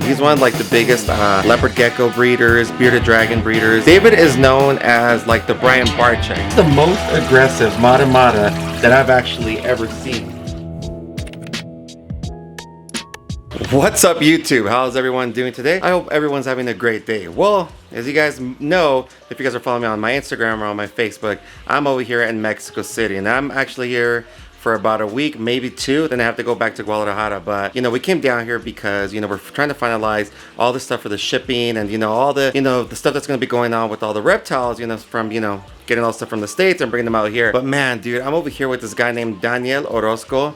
He's one of like the biggest leopard gecko breeders, bearded dragon breeders. David is known as like the Brian Barczyk. He's the most aggressive mata that I've actually ever seen. What's up YouTube? How's everyone doing today? I hope everyone's having a great day. Well, as you guys know, if you guys are following me on my Instagram or on my Facebook, I'm over here in Mexico City, and I'm actually here for about a week, maybe two, then I have to go back to Guadalajara. But we came down here because we're trying to finalize all the stuff for the shipping and all the the stuff that's going to be going on with all the reptiles, from getting all the stuff from the States and bringing them out here. But man, dude, I'm over here with this guy named Daniel Orozco.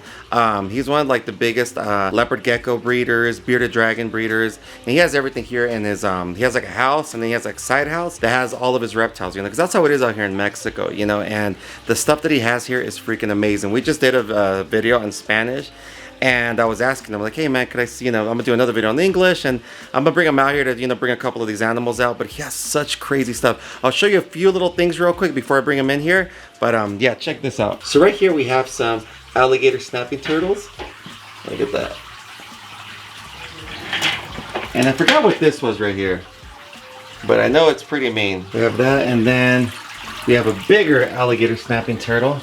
He's one of like the biggest leopard gecko breeders, bearded dragon breeders, and he has everything here in his he has like a house, and then he has like side house that has all of his reptiles, because that's how it is out here in Mexico, and the stuff that he has here is freaking amazing. We just did a video in Spanish, and I was asking him, like, hey man, could I see, I'm gonna do another video in English, and I'm gonna bring him out here to bring a couple of these animals out. But he has such crazy stuff. I'll show you a few little things real quick before I bring him in here. But yeah, check this out. So right here we have some alligator snapping turtles. Look at that. And I forgot what this was right here, but I know it's pretty mean. We have that, and then we have a bigger alligator snapping turtle.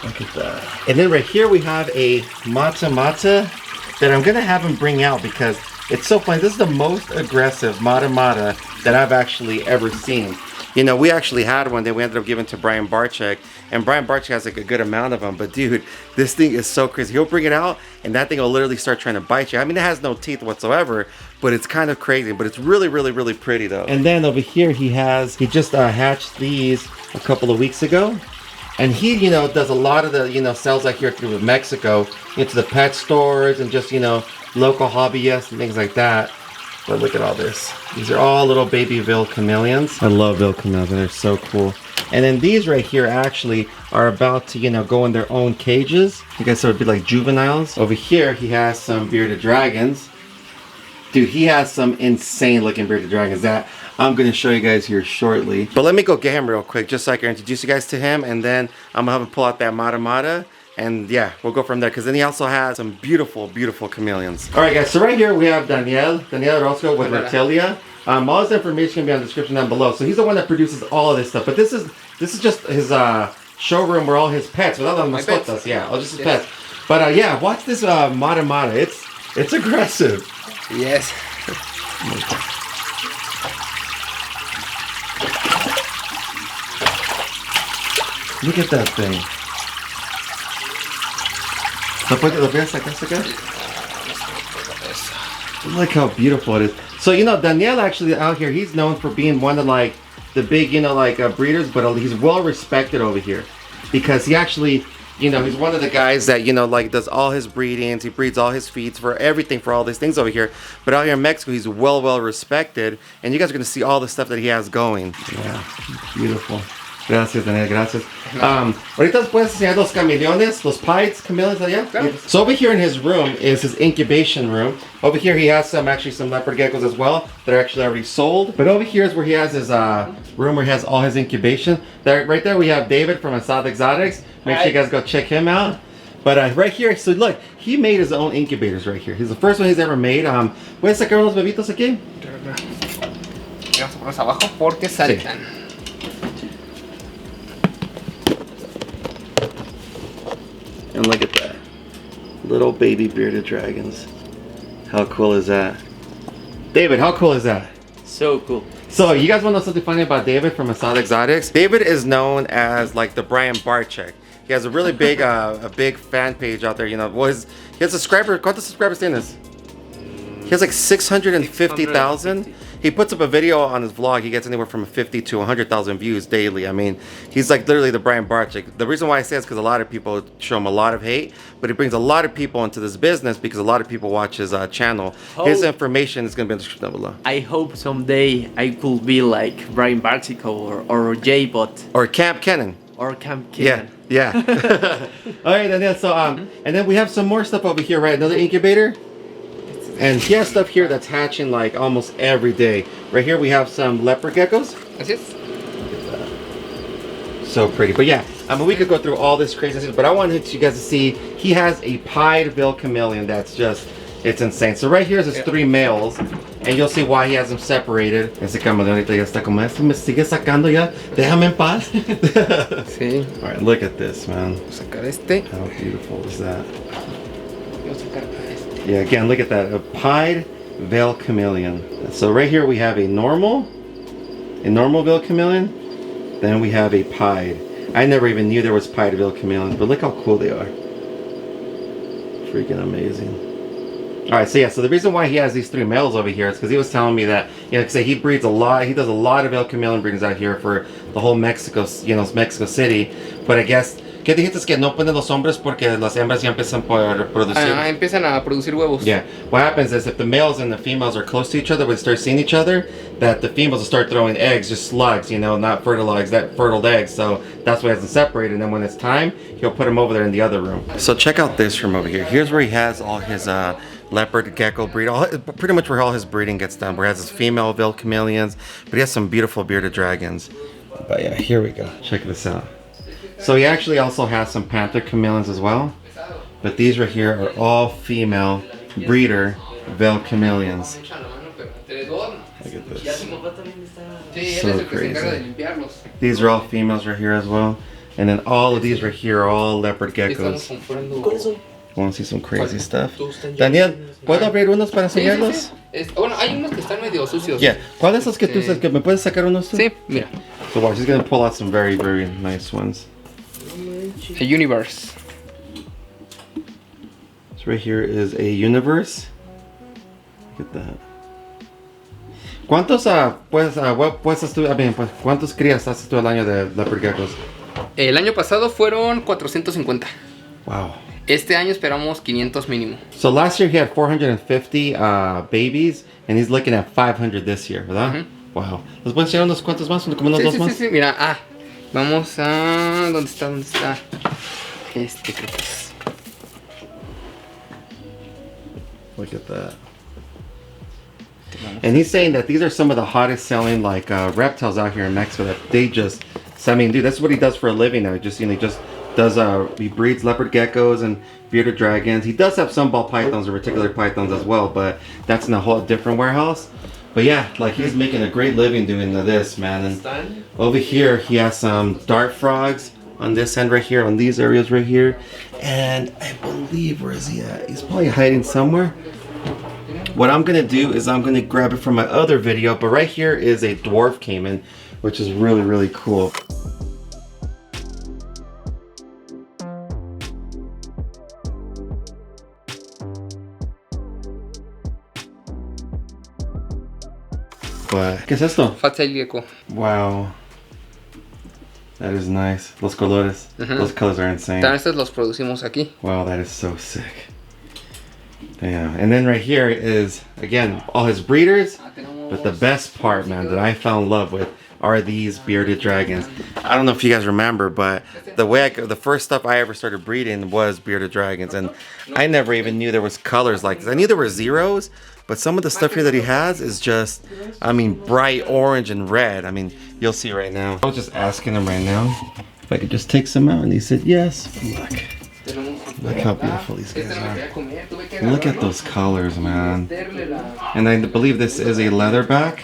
Look at that. And then right here we have a mata that I'm gonna have him bring out because it's so funny. This is the most aggressive mata that I've actually ever seen. We actually had one that we ended up giving to Brian Barczyk, and Brian Barczyk has like a good amount of them. But dude, this thing is so crazy. He'll bring it out, and that thing will literally start trying to bite you. I mean, it has no teeth whatsoever, but it's kind of crazy. But it's really, really, really pretty though. And then over here he just hatched these a couple of weeks ago. And he, does a lot of the, sales like here through Mexico, into the pet stores and just, local hobbyists and things like that. But look at all this. These are all little baby veil chameleons. I love veil chameleons, and they're so cool. And then these right here actually are about to, go in their own cages. I guess it would be like juveniles. Over here, he has some bearded dragons. Dude, he has some insane looking bearded dragons that I'm going to show you guys here shortly. But let me go get him real quick just so I can introduce you guys to him, and then I'm going to have him pull out that mata, and yeah, we'll go from there, because then he also has some beautiful, beautiful chameleons. Alright guys, so right here we have Daniel Orozco with Reptilia. All his information can be on the description down below. So he's the one that produces all of this stuff, but this is just his showroom where all his pets, without the mascotas, yeah, all just his pets. But yeah, watch this mata. It's aggressive. Yes. Look at that thing. Look how beautiful it is. So Daniel actually out here, he's known for being one of like the big breeders, but he's well respected over here because he actually he's one of the guys that does all his breedings. He breeds all his feeds for everything, for all these things over here. But out here in Mexico, he's well respected, and you guys are gonna see all the stuff that he has going. Yeah, beautiful. Gracias, Daniel, gracias. Ahorita puedes enseñar los cameleones, los pieds, chameleons allá. Claro. So over here in his room is his incubation room. Over here he has some leopard geckos as well that are actually already sold. But over here is where he has his room where he has all his incubation. Right there we have David from Most Exotics. Make sure you guys go check him out. But right here, so look, he made his own incubators right here. He's the first one he's ever made. ¿Puedes sacar unos bebitos aquí? Vamos a ponerlos abajo porque saltan. Sí. And look at that. Little baby bearded dragons. How cool is that? David, how cool is that? So cool. So you guys want to know something funny about David from Most Exotics? David is known as like the Brian Barczyk. He has a really big a big fan page out there, he has a subscriber. ¿Cuántos subscribers tienes? He has like 650,000. He puts up a video on his vlog. He gets anywhere from 50 to 100,000 views daily. I mean, he's like literally the Brian Barczyk. The reason why I say it's because a lot of people show him a lot of hate, but he brings a lot of people into this business because a lot of people watch his channel. His information is going to be in the description down below. I hope someday I could be like Brian Barczyk or J-Bot. Or Camp Cannon. Or Camp Cannon. Yeah. All right, and then and then we have some more stuff over here, right? Another incubator. And he has stuff here that's hatching like almost every day. Right here we have some leopard geckos. Así es. So pretty. But yeah, I mean, we could go through all this crazy stuff, but I wanted you guys to see he has a pied veil chameleon that's just It's insane. So right here is his 3 males, and you'll see why he has them separated. Ese camaleonito ya está como, me sigue sacando ya, déjame en paz. Sí. All right, look at this, man. Vamos a sacar este. How beautiful is that? Vamos a sacar este. Yeah, again, look at that, a pied veil chameleon. So right here we have a normal veil chameleon, then we have a pied. I never even knew there was pied veil chameleons, but look how cool they are. Freaking amazing. All right, so yeah, so the reason why he has these 3 males over here is because he was telling me that, you know, say he breeds a lot, he does a lot of veil chameleon breedings out here for the whole Mexico, you know, Mexico City. But I guess, ¿qué dijiste? Que no ponen los hombres porque las hembras ya empiezan a reproducir. Empiezan a producir huevos. Yeah, what happens is if the males and the females are close to each other, when they start seeing each other, that the females will start throwing eggs, just slugs, you know, not fertilized, that fertile eggs. So that's why he has them separated. And then when it's time, he'll put them over there in the other room. So check out this room over here. Here's where he has all his leopard gecko breed, pretty much where all his breeding gets done, where he has his female veil chameleons, but he has some beautiful bearded dragons. But yeah, here we go. Check this out. So he actually also has some panther chameleons as well, but these right here are all female breeder veil chameleons. Look at this. So crazy. These are all females right here as well, and then all of these right here are all leopard geckos. Want to see some crazy stuff? Daniel, ¿puedo abrir unos para enseñarlos? Bueno, hay unos que están medio sucios. Yeah. ¿Cuáles son los que tú sabes que me puedes sacar unos tú? Sí, mira. So watch, he's gonna pull out some very, very nice ones. A universe. So right here is a universe. Look at that. ¿Cuántos ¿cuántos crías haces tú al año de leopard geckos? El año pasado fueron 450. Wow. Este año esperamos 500 mínimo. So last year he had 450 babies, and he's looking at 500 this year, ¿verdad? Wow. ¿Nos puedes enseñar unos cuantos más? ¿Como unos dos más? Sí, mira, vamos a... ¿Dónde está? Este creo que es. Look at that. And he's saying that these are some of the hottest selling like reptiles out here in Mexico that they just, I mean, dude, that's what he does for a living now. Just, you know, he breeds leopard geckos and bearded dragons. He does have some ball pythons or reticular pythons as well, but that's in a whole different warehouse. But yeah, like he's making a great living doing this, man. And over here, he has some dart frogs on this end right here, on these areas right here. And I believe, where is he at? He's probably hiding somewhere. What I'm gonna do is I'm gonna grab it from my other video, but right here is a dwarf caiman, which is really, really cool. But, ¿qué es esto? Reptile gecko. Wow. That is nice. Los colores. Those colors are insane. Estos los producimos aquí. Wow, that is so sick. Damn. And then right here is, again, all his breeders. But the best part, man, that I fell in love with are these bearded dragons. I don't know if you guys remember, but the first stuff I ever started breeding was bearded dragons. And I never even knew there was colors like this. I knew there were zeros, but some of the stuff here that he has is just, I mean, bright orange and red. I mean, you'll see right now. I was just asking him right now if I could just take some out, and he said yes. Look how beautiful these guys are. Look at those colors, man. And I believe this is a leatherback.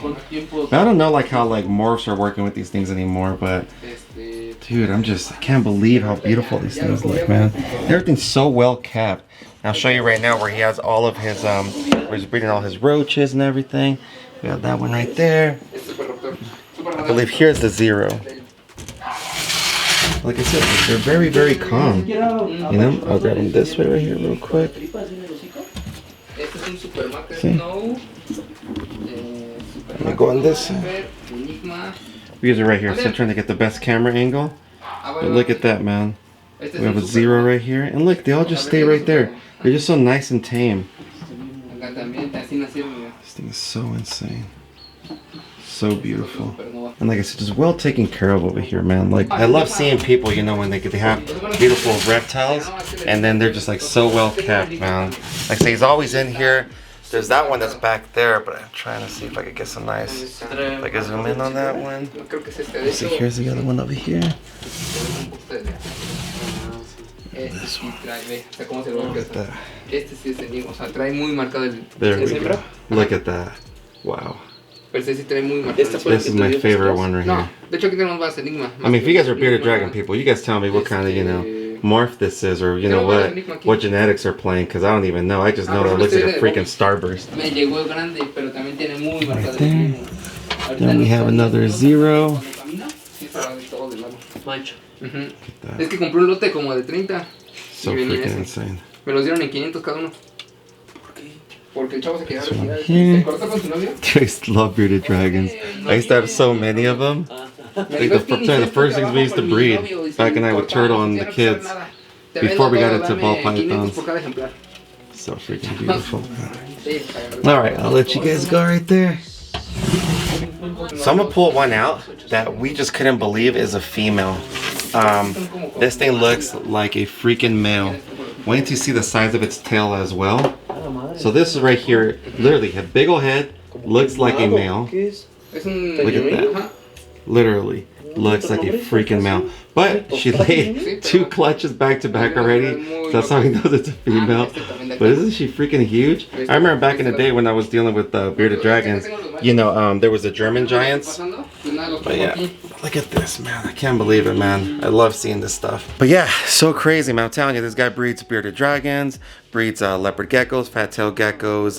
I don't know like how like morphs are working with these things anymore, but dude, I can't believe how beautiful these things look, man. Everything's so well kept. I'll show you right now where he has all of his, where he's breeding all his roaches and everything. We got that one right there. I believe here's the zero. Like I said, they're very, very calm. You know, I'll grab them this way right here real quick. See? Let me go on this side. These are right here, so I'm trying to get the best camera angle. But look at that, man. We have a zero right here. And look, they all just stay right there. They're just so nice and tame. This thing is so insane. So beautiful. And like I said, just well taken care of over here, man. Like, I love seeing people, you know, when they have beautiful reptiles and then they're just like so well kept, man. Like I say, he's always in here. There's that one that's back there, but I'm trying to see if I could get some nice, if I can zoom in on that one. Let's see, here's the other one over here. Este sí trae, ve, o sea, cómo se lo Look at that. Este sí es enigma, o sea, trae muy marcado el... There we ¿Sí, go. Look at that. Wow. Pero este sí trae muy marcado. This is my favorite one right No, here. de hecho aquí tenemos más enigma. I mean, if you guys are bearded dragon people, you guys tell me what kind of, you know, morph this is, or you know what genetics are playing, because I don't even know. I just know that it looks like a freaking starburst. Me llegó el grande, pero también tiene muy marcado Right there. Then we have another 0. Mancha. Es que compré un lote como de 30. So y venía freaking ese. insane. Me los dieron en 500 cada uno. ¿Por qué? Porque el chavo se quería So retirar. here- ¿Se cortó con su novio? I used to love bearded dragons. I used to have so many of them. Me Like the first things we used to breed back in I with Turtle and the kids before we got into ball pythons. So freaking beautiful. All right, I'll let you guys go right there. So I'm gonna pull one out that we just couldn't believe is a female. This thing looks like a freaking male. Wait till you see the size of its tail as well. So this is right here, literally a big old head, looks like a male. Look at that. Literally looks like a freaking male. But she laid 2 clutches back to back already. That's how he knows it's a female. But isn't she freaking huge? I remember back in the day when I was dealing with bearded dragons, you know, there was the German giants. But yeah, look at this, man. I can't believe it, man. I love seeing this stuff. But yeah, so crazy, man. I'm telling you, this guy breeds bearded dragons, breeds leopard geckos, fat-tailed geckos,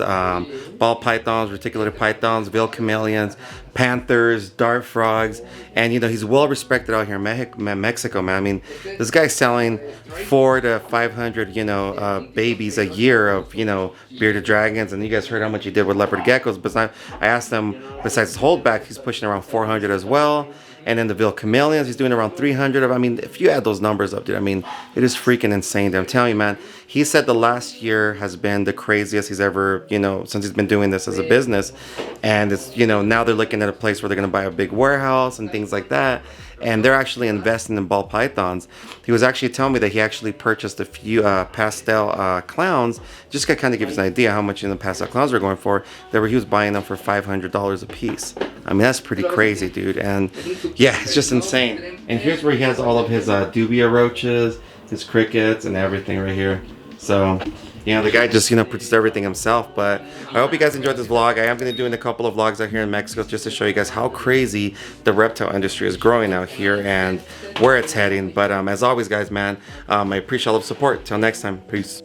ball pythons, reticulated pythons, veil chameleons, panthers, dart frogs, and you know, he's well respected out here in Mexico, man. I mean, this guy's selling 400 to 500, you know, babies a year of, you know, bearded dragons, and you guys heard how much he did with leopard geckos. But I asked him, besides his holdback, he's pushing around 400 as well. And then the veil chameleons, he's doing around 300 of. I mean, if you add those numbers up, dude, I mean, it is freaking insane. Dude. I'm telling you, man. He said the last year has been the craziest he's ever, you know, since he's been doing this as a business. And it's, you know, now they're looking at a place where they're gonna buy a big warehouse and things like that. And they're actually investing in ball pythons. He was actually telling me that he actually purchased a few pastel clowns, just to kind of give us an idea how much in the pastel clowns were going for. He was buying them for $500 a piece. I mean, that's pretty crazy, dude. And yeah, it's just insane. And here's where he has all of his dubia roaches, his crickets, and everything right here. So, you know, the guy just, you know, produced everything himself. But I hope you guys enjoyed this vlog. I am going to be doing a couple of vlogs out here in Mexico just to show you guys how crazy the reptile industry is growing out here and where it's heading. But as always, guys, man, I appreciate all the support. Till next time, peace.